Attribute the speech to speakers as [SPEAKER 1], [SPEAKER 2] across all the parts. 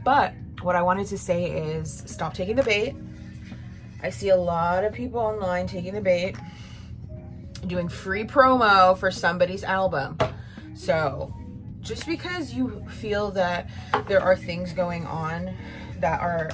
[SPEAKER 1] But what I wanted to say is stop taking the bait. I see a lot of people online taking the bait, doing free promo for somebody's album. So just because you feel that there are things going on that are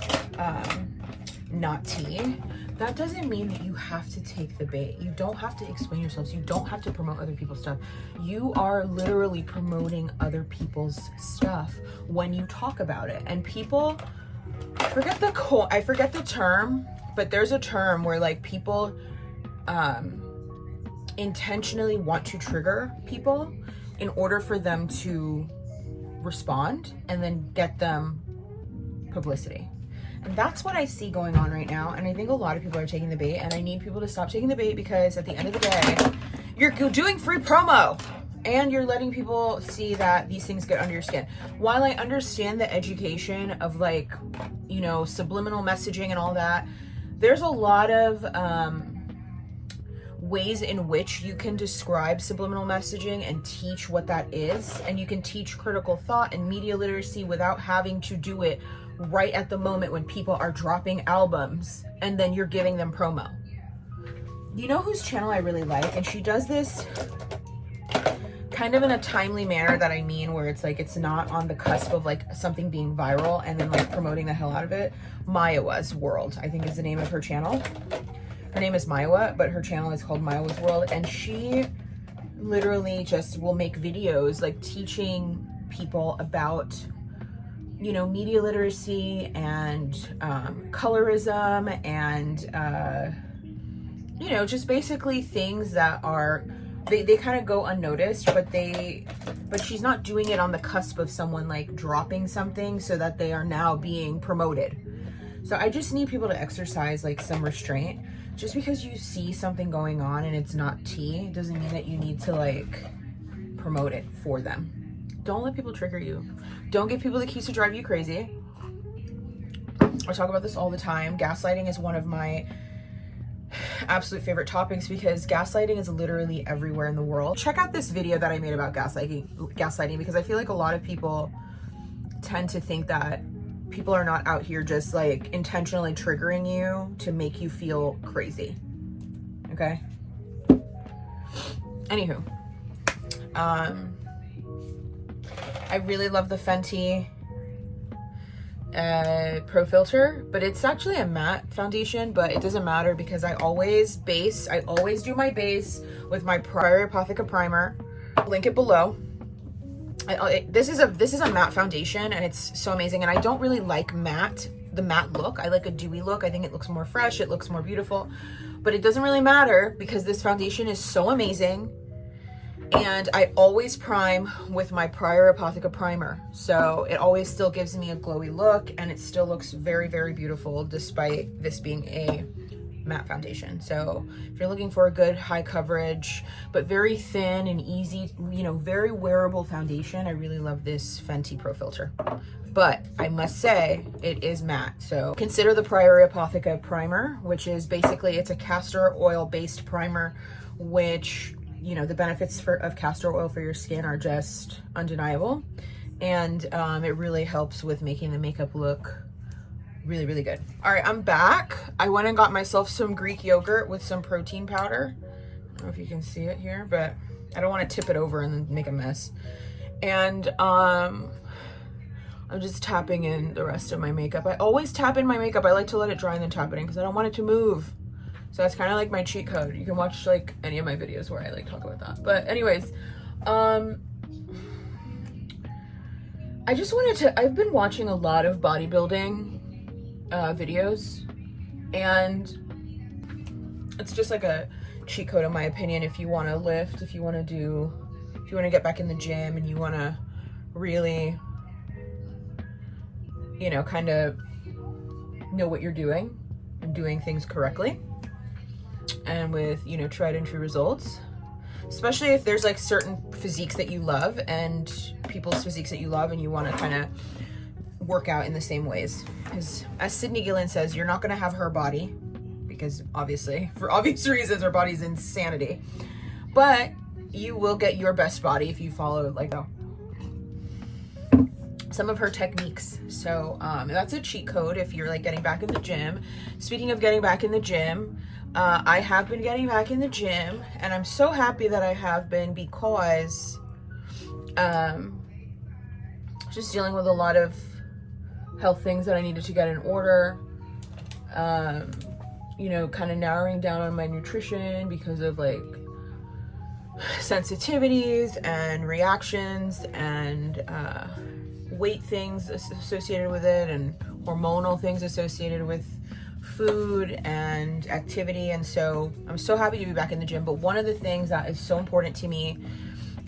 [SPEAKER 1] not tea, that doesn't mean that you have to take the bait. You don't have to explain yourselves. You don't have to promote other people's stuff. You are literally promoting other people's stuff when you talk about it. And people, I forget the term, but there's a term where like people intentionally want to trigger people in order for them to respond and then get them publicity. And that's what I see going on right now. And I think a lot of people are taking the bait, and I need people to stop taking the bait, because at the end of the day, you're doing free promo and you're letting people see that these things get under your skin. While I understand the education of like, you know, subliminal messaging and all that, there's a lot of ways in which you can describe subliminal messaging and teach what that is. And you can teach critical thought and media literacy without having to do it right at the moment when people are dropping albums and then you're giving them promo. You know whose channel I really like? And she does this kind of in a timely manner that I mean, where it's like, it's not on the cusp of like something being viral and then like promoting the hell out of it. Maya's World, I think is the name of her channel. Her name is Maiwa, but her channel is called Maiwa's World. And she literally just will make videos like teaching people about, you know, media literacy and colorism and, you know, just basically things that are, they kind of go unnoticed, but she's not doing it on the cusp of someone like dropping something so that they are now being promoted. So I just need people to exercise like some restraint. Just because you see something going on and it's not tea doesn't mean that you need to like promote it for them. Don't let people trigger you. Don't give people the keys to drive you crazy. I talk about this all the time. Gaslighting is one of my absolute favorite topics, because gaslighting is literally everywhere in the world. Check out this video that I made about gaslighting, because I feel like a lot of people tend to think that people are not out here just like intentionally triggering you to make you feel crazy. Okay? Anywho, I really love the Fenty Pro Filter, but it's actually a matte foundation, but it doesn't matter because I always do my base with my Prior Apotheca primer. I'll link it below. This is a matte foundation, and it's so amazing. And I don't really like the matte look. I like a dewy look. I think it looks more fresh. It looks more beautiful, but it doesn't really matter because this foundation is so amazing. And I always prime with my Prior Apotheca primer. So it always still gives me a glowy look, and it still looks very, very beautiful despite this being a matte foundation. So if you're looking for a good high coverage, but very thin and easy, you know, very wearable foundation, I really love this Fenty Pro Filter. But I must say it is matte. So consider the Prior Apotheca primer, which is basically, it's a castor oil based primer, which, you know, the benefits of castor oil for your skin are just undeniable. And it really helps with making the makeup look really, really good. All right, I'm back. I went and got myself some Greek yogurt with some protein powder. I don't know if you can see it here, but I don't want to tip it over and then make a mess. And I'm just tapping in the rest of my makeup. I always tap in my makeup. I like to let it dry and then tap it in because I don't want it to move. So that's kind of like my cheat code. You can watch like any of my videos where I like talk about that. But anyways, I just wanted to, I've been watching a lot of bodybuilding videos, and it's just like a cheat code in my opinion. If you want to lift, if you want to get back in the gym and you want to really, you know, kind of know what you're doing and doing things correctly and with, you know, tried and true results, especially if there's like certain physiques that you love and people's physiques that you love, and you want to kind of work out in the same ways. Because as Sydney Gillen says, you're not going to have her body, because obviously, for obvious reasons, her body's insanity, but you will get your best body if you follow like that. some of her techniques. So that's a cheat code if you're like getting back in the gym. Speaking of getting back in the gym, I have been getting back in the gym, and I'm so happy that I have been, because just dealing with a lot of health things that I needed to get in order. You know, kind of narrowing down on my nutrition because of like sensitivities and reactions and weight things associated with it, and hormonal things associated with food and activity. And so I'm so happy to be back in the gym. But one of the things that is so important to me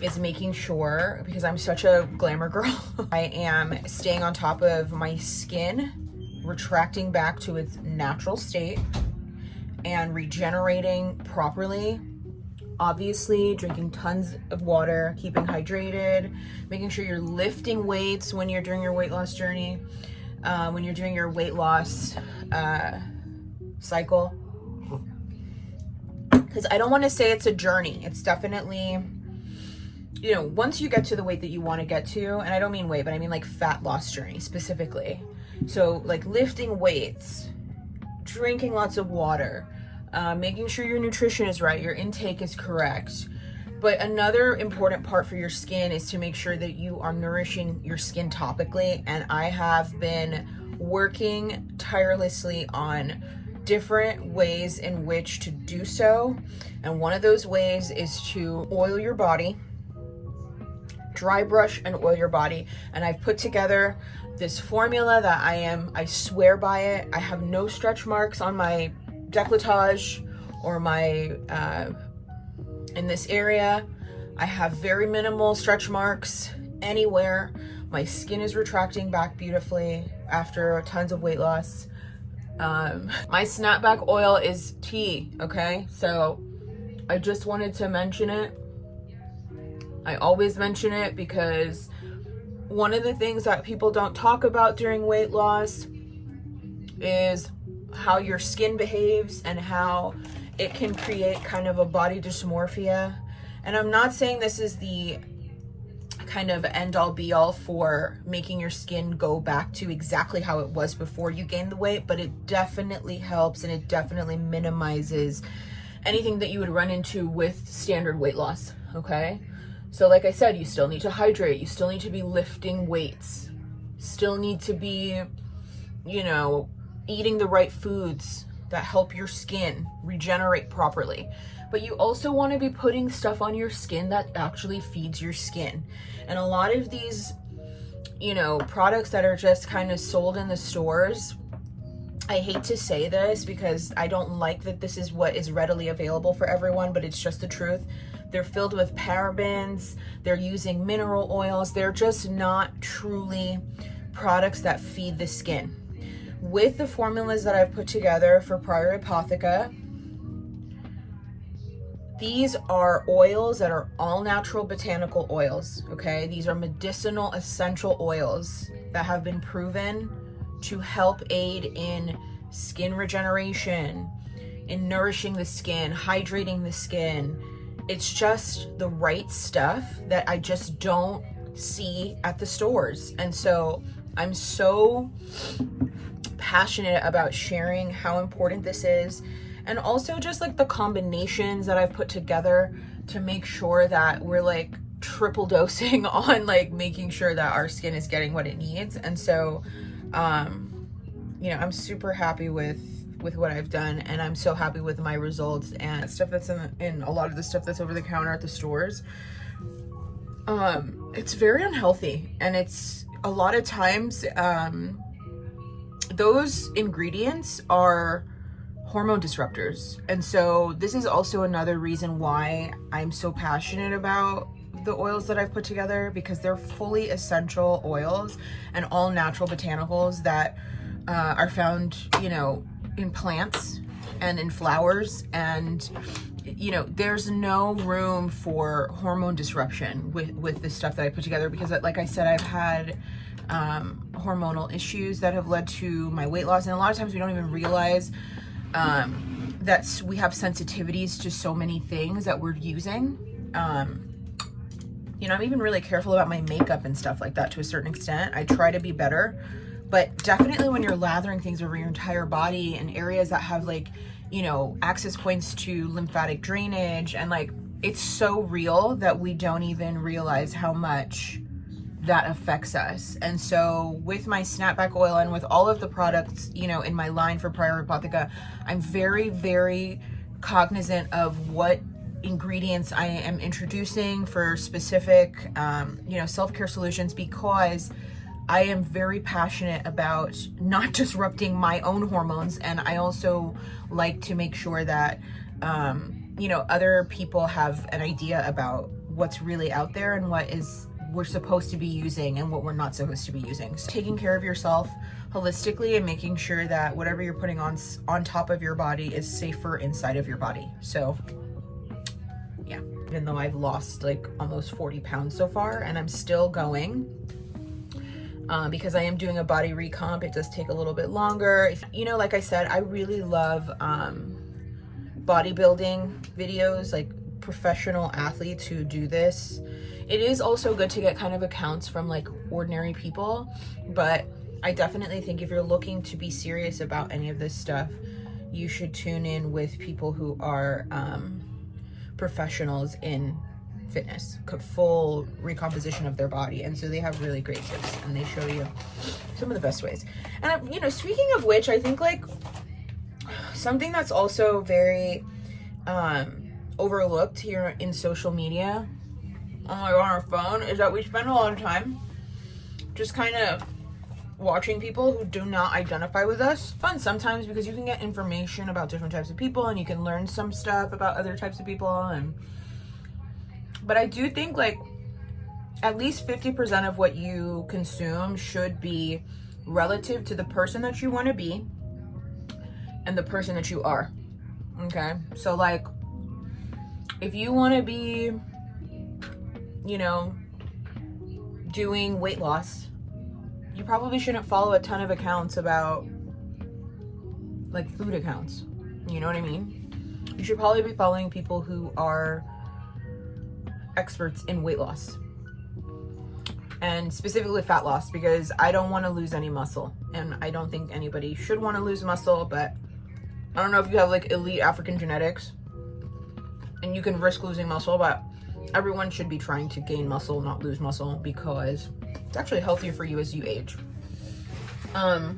[SPEAKER 1] is making sure, because I'm such a glamour girl, I am staying on top of my skin retracting back to its natural state and regenerating properly. Obviously, drinking tons of water, keeping hydrated, making sure you're lifting weights when you're doing your weight loss journey, when you're doing your weight loss cycle. Because I don't want to say it's a journey. It's definitely, you know, once you get to the weight that you want to get to, and I don't mean weight, but I mean like fat loss journey specifically. So like lifting weights, drinking lots of water, making sure your nutrition is right, your intake is correct. But another important part for your skin is to make sure that you are nourishing your skin topically. And I have been working tirelessly on different ways in which to do so. And one of those ways is to oil your body, dry brush and oil your body. And I've put together this formula that I swear by it. I have no stretch marks on my décolletage or my in this area. I have very minimal stretch marks anywhere. My skin is retracting back beautifully after tons of weight loss. My snapback oil is tea, okay? So I just wanted to mention it. I always mention it because one of the things that people don't talk about during weight loss is how your skin behaves and how it can create kind of a body dysmorphia. And I'm not saying this is the kind of end all be all for making your skin go back to exactly how it was before you gained the weight, but it definitely helps, and it definitely minimizes anything that you would run into with standard weight loss, okay? So like I said, you still need to hydrate, you still need to be lifting weights, still need to be, you know, eating the right foods that help your skin regenerate properly. But you also want to be putting stuff on your skin that actually feeds your skin. And a lot of these, you know, products that are just kind of sold in the stores, I hate to say this because I don't like that this is what is readily available for everyone, but it's just the truth. They're filled with parabens, they're using mineral oils, they're just not truly products that feed the skin. With the formulas that I've put together for Prior Apotheca, these are oils that are all natural botanical oils, okay? These are medicinal essential oils that have been proven to help aid in skin regeneration, in nourishing the skin, hydrating the skin. It's just the right stuff that I just don't see at the stores. And so I'm so passionate about sharing how important this is, and also just like the combinations that I've put together to make sure that we're like triple dosing on like making sure that our skin is getting what it needs. And so you know, I'm super happy with what I've done, and I'm so happy with my results and stuff that's in a lot of the stuff that's over the counter at the stores. It's very unhealthy, and it's a lot of times those ingredients are hormone disruptors. And so this is also another reason why I'm so passionate about the oils that I've put together, because they're fully essential oils and all natural botanicals that are found, you know, in plants and in flowers. And, you know, there's no room for hormone disruption with the stuff that I put together, because like I said, I've had hormonal issues that have led to my weight loss. And a lot of times we don't even realize that we have sensitivities to so many things that we're using. You know, I'm even really careful about my makeup and stuff like that to a certain extent. I try to be better, but definitely when you're lathering things over your entire body and areas that have like, you know, access points to lymphatic drainage, and like, it's so real that we don't even realize how much that affects us. And so with my snapback oil and with all of the products, you know, in my line for Prior Apotheca, I'm very, very cognizant of what ingredients I am introducing for specific, you know, self-care solutions, because I am very passionate about not disrupting my own hormones. And I also like to make sure that, you know, other people have an idea about what's really out there and what is we're supposed to be using and what we're not supposed to be using. So taking care of yourself holistically and making sure that whatever you're putting on top of your body is safer inside of your body. So yeah, even though I've lost like almost 40 pounds so far, and I'm still going, because I am doing a body recomp, it does take a little bit longer. You know, like I said, I really love bodybuilding videos, like professional athletes who do this. It is also good to get kind of accounts from like ordinary people, but I definitely think if you're looking to be serious about any of this stuff, you should tune in with people who are professionals in fitness, full recomposition of their body. And so they have really great tips and they show you some of the best ways. And you know, speaking of which, I think like something that's also very overlooked here in social media, on our phone, is that we spend a lot of time just kind of watching people who do not identify with us. Fun sometimes because you can get information about different types of people and you can learn some stuff about other types of people. But I do think like at least 50% of what you consume should be relative to the person that you want to be and the person that you are. Okay, so like if you want to be, you know, doing weight loss, you probably shouldn't follow a ton of accounts about like food accounts. You know what I mean? You should probably be following people who are experts in weight loss, and specifically fat loss, because I don't want to lose any muscle, and I don't think anybody should want to lose muscle. But I don't know if you have like elite African genetics and you can risk losing muscle, but everyone should be trying to gain muscle, not lose muscle, because it's actually healthier for you as you age. But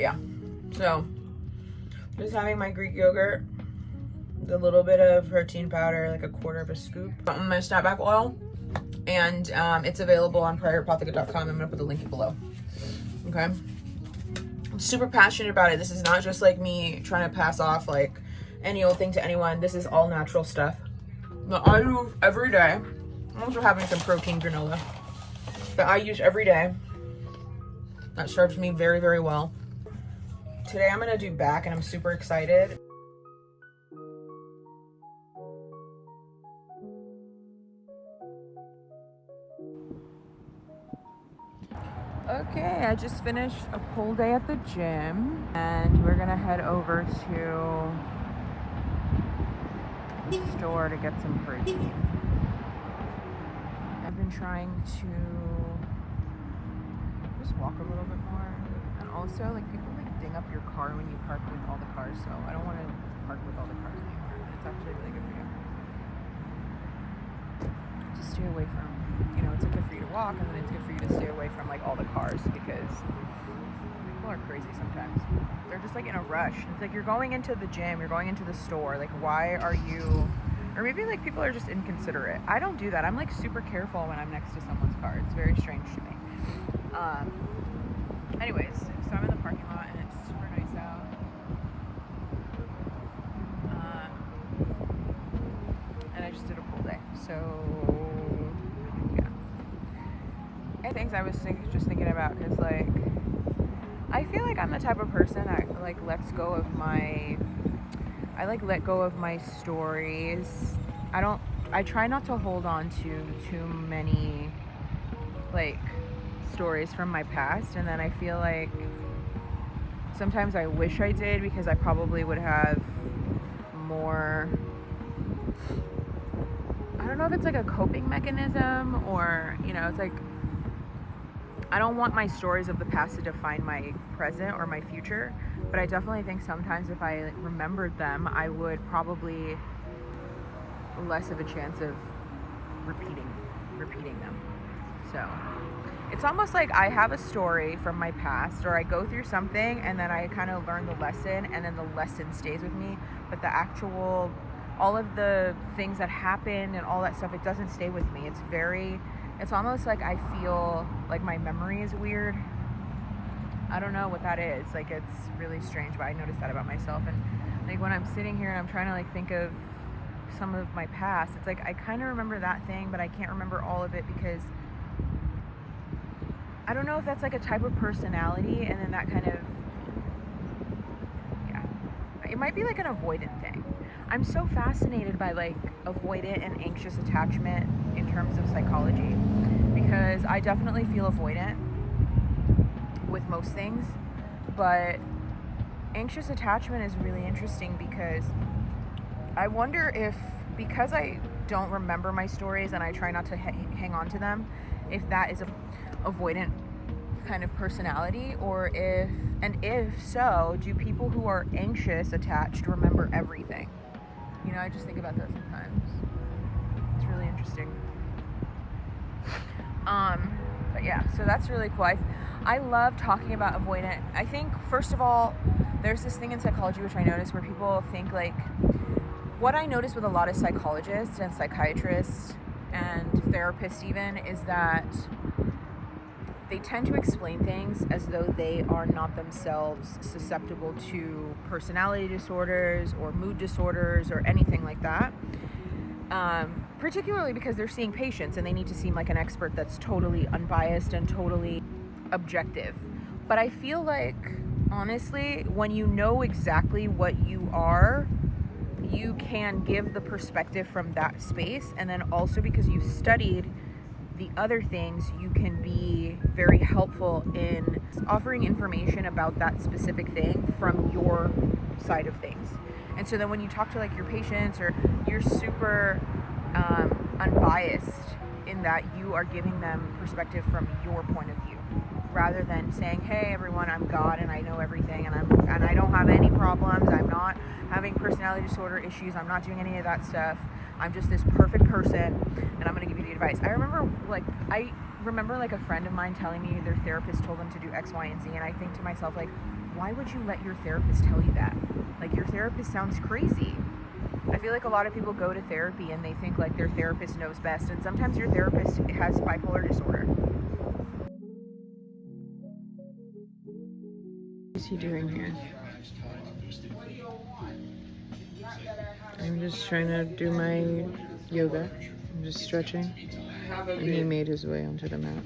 [SPEAKER 1] yeah, so just having my Greek yogurt, a little bit of protein powder, like a quarter of a scoop, my snapback oil, and it's available on priораpotheca.com. I'm gonna put the link below. Okay, I'm super passionate about it. This is not just like me trying to pass off like any old thing to anyone. This is all natural stuff that I use every day. I'm also having some protein granola that I use every day. That serves me very, very well. Today I'm gonna do back and I'm super excited. Okay, I just finished a full day at the gym and we're gonna head over to the store to get some protein. I've been trying to just walk a little bit more, and also like people like ding up your car when you park with all the cars, so I don't want to park with all the cars anymore. It's actually really good for you to stay away from, you know, it's good for you to walk, and then it's good for you to stay away from like all the cars, because people are crazy sometimes. They're just like in a rush. It's like you're going into the gym, you're going into the store, like why are you, or maybe like people are just inconsiderate. I don't do that. I'm like super careful when I'm next to someone's car. It's very strange to me. Anyways, so I'm in the parking lot and it's super nice out. And I just did a full day, so yeah. And things I was just thinking about, because like I feel like I'm the type of person that like let go of my stories. I try not to hold on to too many like stories from my past, and then I feel like sometimes I wish I did, because I probably would have more I don't know if it's like a coping mechanism or, you know, it's like, I don't want my stories of the past to define my present or my future, but I definitely think sometimes if I remembered them, I would probably less of a chance of repeating them. So it's almost like I have a story from my past, or I go through something and then I kind of learn the lesson, and then the lesson stays with me, but the actual, all of the things that happened and all that stuff, it doesn't stay with me. It's almost like I feel like my memory is weird. I don't know what that is. Like, it's really strange, but I noticed that about myself. And like when I'm sitting here and I'm trying to like think of some of my past, it's like I kind of remember that thing, but I can't remember all of it because I don't know if that's like a type of personality, and then that kind of, yeah, it might be like an avoidant thing. I'm so fascinated by like avoidant and anxious attachment in terms of psychology, because I definitely feel avoidant with most things, but anxious attachment is really interesting because I wonder if, because I don't remember my stories and I try not to hang on to them, if that is a avoidant kind of personality, or if so, do people who are anxious attached remember everything? You know, I just think about that sometimes. It's really interesting. But yeah, so that's really cool. I love talking about avoidant. I think, first of all, there's this thing in psychology which I notice where people think like, what I notice with a lot of psychologists and psychiatrists and therapists even, is that they tend to explain things as though they are not themselves susceptible to personality disorders or mood disorders or anything like that. Particularly because they're seeing patients and they need to seem like an expert that's totally unbiased and totally objective. But I feel like, honestly, when you know exactly what you are, you can give the perspective from that space, and then also because you've studied the other things, you can be very helpful in offering information about that specific thing from your side of things. And so then when you talk to like your patients, or you're super unbiased in that you are giving them perspective from your point of view, rather than saying, hey everyone, I'm God and I know everything, and I don't have any problems, I'm not having personality disorder issues, I'm not doing any of that stuff, I'm just this perfect person and I'm going to give you the advice. I remember like a friend of mine telling me their therapist told them to do X, Y, and Z, and I think to myself, like, why would you let your therapist tell you that? Like, your therapist sounds crazy. I feel like a lot of people go to therapy and they think like their therapist knows best, and sometimes your therapist has bipolar disorder. What is he doing here? I'm just trying to do my yoga. I'm just stretching, and he made his way onto the mat.